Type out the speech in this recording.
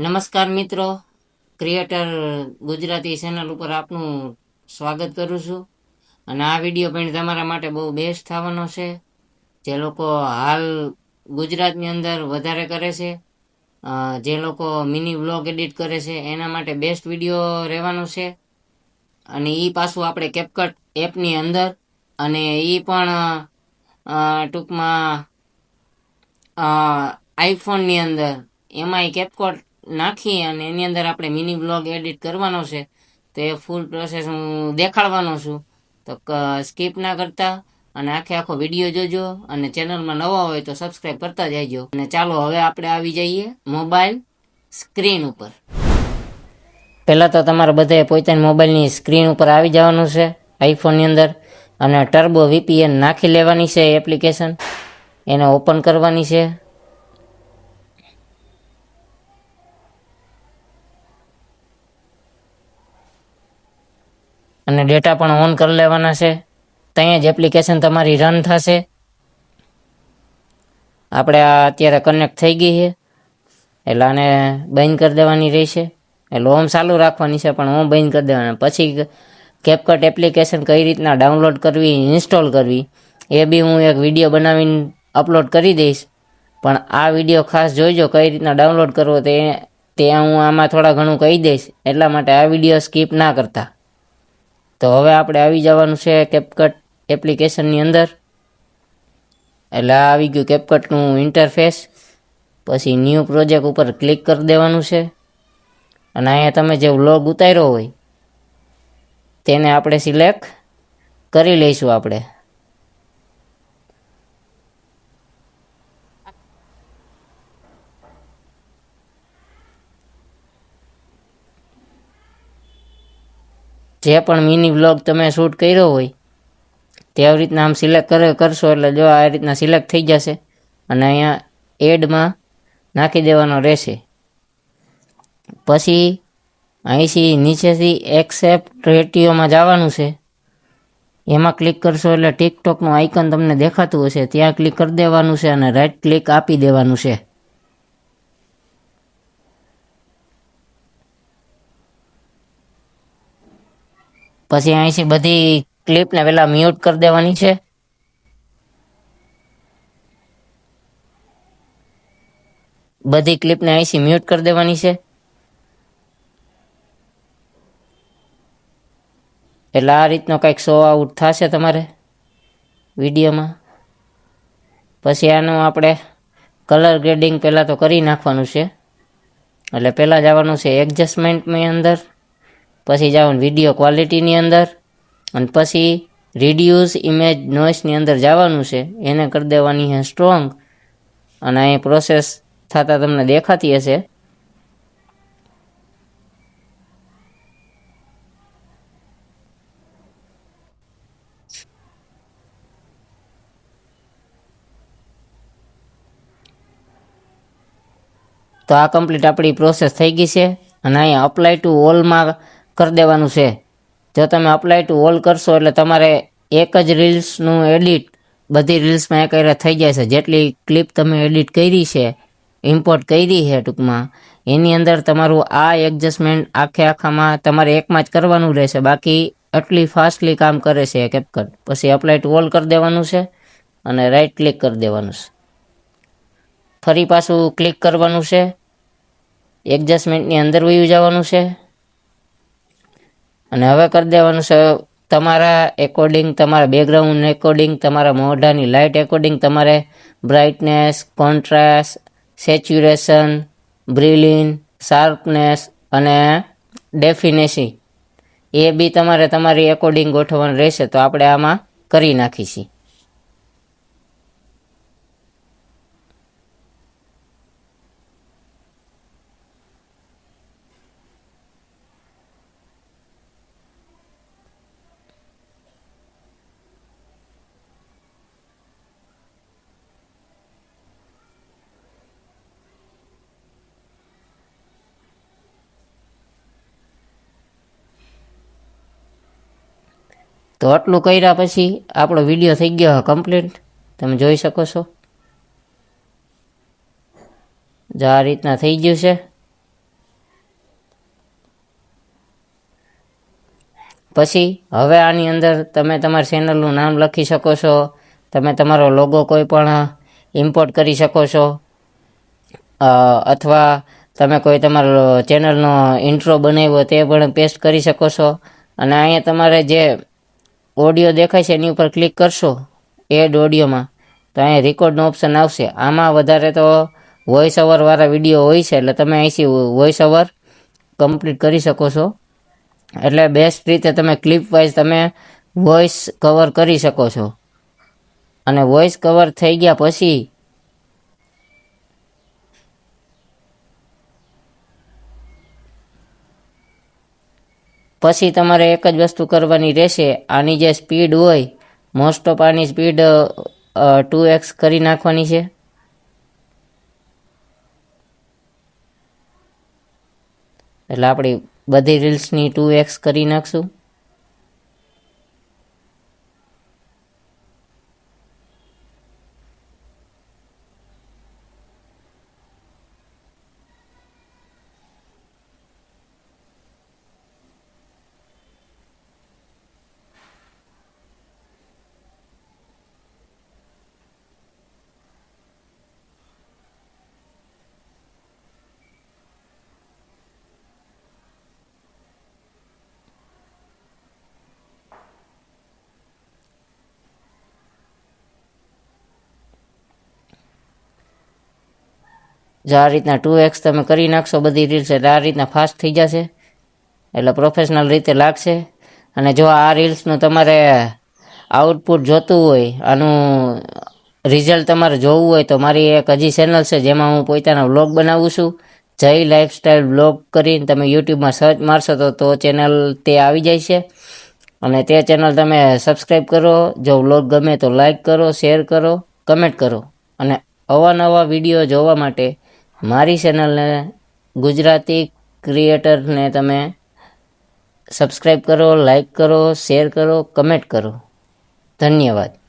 નમસ્કાર મિત્રો, creator Gujarati channel ઉપર આપનું સ્વાગત કરું છું. અને આ વિડીયો પણ તમારા માટે બહુ બેસ્ટ થવાનો છે. જે લોકો હાલ ગુજરાતની અંદર વધારે કરે છે, જે લોકો મિની વ્લોગ એડિટ કરે છે, એના માટે બેસ્ટ વિડીયો રહેવાનો છે. અને એ પાછું આપણે કેપકટ એપની અંદર, અને એ પણ ટૂંકમાં આઈફોનની અંદર એમાંય કેપકટ નાખી અને એની અંદર આપણે મિની બ્લોગ એડિટ કરવાનો છે. તો એ ફૂલ પ્રોસેસ હું દેખાડવાનો છું. તો સ્કીપ ના કરતા અને આખો વિડીયો જોજો. અને ચેનલમાં નવા હોય તો સબસ્ક્રાઈબ કરતા જજો. અને ચાલો હવે આપણે આવી જઈએ મોબાઈલ સ્ક્રીન ઉપર. પહેલાં તો તમારે બધાએ પોતાની મોબાઈલની સ્ક્રીન ઉપર આવી જવાનું છે આઈફોનની અંદર, અને ટર્બો VPN નાખી લેવાની છે એપ્લિકેશન, એને ઓપન કરવાની છે. અને ડેટા પણ ઓન કરી લેવાના છે. ત્યાં જ એપ્લિકેશન તમારી રન થશે. આપણે આ અત્યારે કનેક્ટ થઈ ગઈ છે, એટલે આને બંધ કરી દેવાની રહેશે. એટલે ઓમ ચાલુ રાખવાની છે, પણ ઓમ બંધ કરી દેવાના. પછી કેપકટ એપ્લિકેશન કઈ રીતના ડાઉનલોડ કરવી, ઇન્સ્ટોલ કરવી, એ બી હું એક વિડીયો બનાવીને અપલોડ કરી દઈશ. પણ આ વિડીયો ખાસ જોઈજો કઈ રીતના ડાઉનલોડ કરવો તે હું આમાં થોડા ઘણું કહી દઈશ. એટલા માટે આ વિડીયો સ્કીપ ના કરતા. તો હવે આપણે આવી જવાનું છે કેપકટ એપ્લિકેશનની અંદર. એટલે આ આવી ગયું કેપકટનું ઇન્ટરફેસ. પછી ન્યૂ પ્રોજેક્ટ ઉપર ક્લિક કરી દેવાનું છે. અને અહીંયા તમે જે વ્લોગ ઉતાર્યો હોય તેને આપણે સિલેક્ટ કરી લઈશું. આપણે જે પણ મિની વ્લોગ તમે શૂટ કર્યો હોય તેવી રીતના આમ સિલેક્ટ કરશો એટલે જો આ રીતના સિલેક્ટ થઈ જશે. અને અહીંયા એડમાં નાખી દેવાનો રહેશે. પછી અહીંથી નીચેથી એક્સેપ્ટ રેટિયોમાં જવાનું છે. એમાં ક્લિક કરશો એટલે ટિકટોકનું આઇકન તમને દેખાતું હશે, ત્યાં ક્લિક કરી દેવાનું છે અને રાઈટ ક્લિક આપી દેવાનું છે. પછી અહીંથી બધી ક્લિપને પહેલા મ્યુટ કરી દેવાની છે. બધી ક્લિપને અહીંથી મ્યુટ કરી દેવાની છે. એટલે આ રીતનો કંઈક શો આઉટ થશે તમારે વિડીયોમાં. પછી આનું આપણે કલર ગ્રેડિંગ પહેલાં તો કરી નાખવાનું છે. એટલે પહેલાં જવાનું છે એડજસ્ટમેન્ટની અંદર, પછી જવાનું વિડીયો ક્વોલિટીની અંદર, અને પછી રિડ્યુસ ઇમેજ નોઇસની અંદર જવાનું છે. એને કરી દેવાની છે સ્ટ્રોંગ. અને અહીં પ્રોસેસ થતાં તમને દેખાતી હશે. તો આ કમ્પ્લીટ આપણી પ્રોસેસ થઈ ગઈ છે. અને અહીંયા અપ્લાય ટુ ઓલમાં કરી દેવાનું છે. જો તમે અપ્લાય ટુ ઓલ કરશો એટલે તમારે એક જ રીલ્સનું એડિટ બધી રીલ્સમાં એક થઈ જાય છે. જેટલી ક્લિપ તમે એડિટ કરી છે, ઇમ્પોર્ટ કરી છે ટૂંકમાં, એની અંદર તમારું આ એડજસ્ટમેન્ટ આખામાં તમારે એકમાં જ કરવાનું રહેશે. બાકી આટલી ફાસ્ટલી કામ કરે છે કેપકટ. પછી અપ્લાય ટુ ઓલ કરી દેવાનું છે અને રાઈટ ક્લિક કરી દેવાનું છે. ફરી પાછું ક્લિક કરવાનું છે, એડજસ્ટમેન્ટની અંદર વયું જવાનું છે. અને હવે કરી દેવાનું છે તમારા એકોર્ડિંગ, તમારા બેકગ્રાઉન્ડ એકોર્ડિંગ, તમારા મોઢાની લાઇટ એકોર્ડિંગ તમારે બ્રાઇટનેસ, કોન્ટ્રાસ્ટ, સેચ્યુરેશન, બ્રિલિન, શાર્પનેસ અને ડેફિનેસી એ બી તમારે તમારી એકોર્ડિંગ ગોઠવવાનું રહેશે. તો આપણે આમાં કરી નાખીશું. તો આટલું કર્યા પછી આપણો વિડીયો થઈ ગયો કમ્પ્લીટ. તમે જોઈ શકો છો. જો આ રીતના થઈ ગયું છે. પછી હવે આની અંદર તમે તમારી ચેનલનું નામ લખી શકો છો, તમે તમારો લોગો કોઈ પણ ઇમ્પોર્ટ કરી શકો છો, અથવા તમે કોઈ તમારો ચેનલનો ઇન્ટ્રો બનાવ્યો તે પણ પેસ્ટ કરી શકો છો. અને અહીંયા તમારે જે ઓડિયો દેખાય છે એની ઉપર ક્લિક કરશો એડ ઓડિયોમાં, તો અહીંયા રેકોર્ડનો ઓપ્શન આવશે. આમાં વધારે તો વોઇસ ઓવરવાળા વિડીયો હોય છે, એટલે તમે અહીંથી વોઇસ ઓવર કમ્પ્લીટ કરી શકો છો. એટલે બેસ્ટ રીતે તમે ક્લિપ વાઇઝ તમે વોઇસ કવર કરી શકો છો. અને વોઇસ કવર થઈ ગયા પછી તમારે એક જ વસ્તુ કરવાની રહેશે. આની જે સ્પીડ હોય, મોસ્ટ ઓફ આની સ્પીડ 2x કરી નાખવાની છે. એટલે આપણી બધી રીલ્સની 2x કરી નાખશું. જો આ રીતના 2x તમે કરી નાખશો બધી રીલ્સ, એટલે આ રીતના ફાસ્ટ થઈ જશે, એટલે પ્રોફેશનલ રીતે લાગશે. અને જો આ રીલ્સનું તમારે આઉટપુટ જોતું હોય, આનું રિઝલ્ટ તમારે જોવું હોય, તો મારી એક હજી ચેનલ છે જેમાં હું પોતાના વ્લોગ બનાવું છું. જય લાઈફસ્ટાઈલ વ્લોગ કરીને તમે યુટ્યુબમાં સર્ચ મારશો તો ચેનલ તે આવી જાય છે. અને તે ચેનલ તમે સબસ્ક્રાઈબ કરો. જો વ્લોગ ગમે તો લાઈક કરો, શેર કરો, કમેન્ટ કરો. અને અવાનવા વિડીયો જોવા માટે મારી ચેનલને ગુજરાતી ક્રિએટરને તમે સબસ્ક્રાઈબ કરો, લાઈક કરો, શેર કરો, કમેન્ટ કરો. ધન્યવાદ.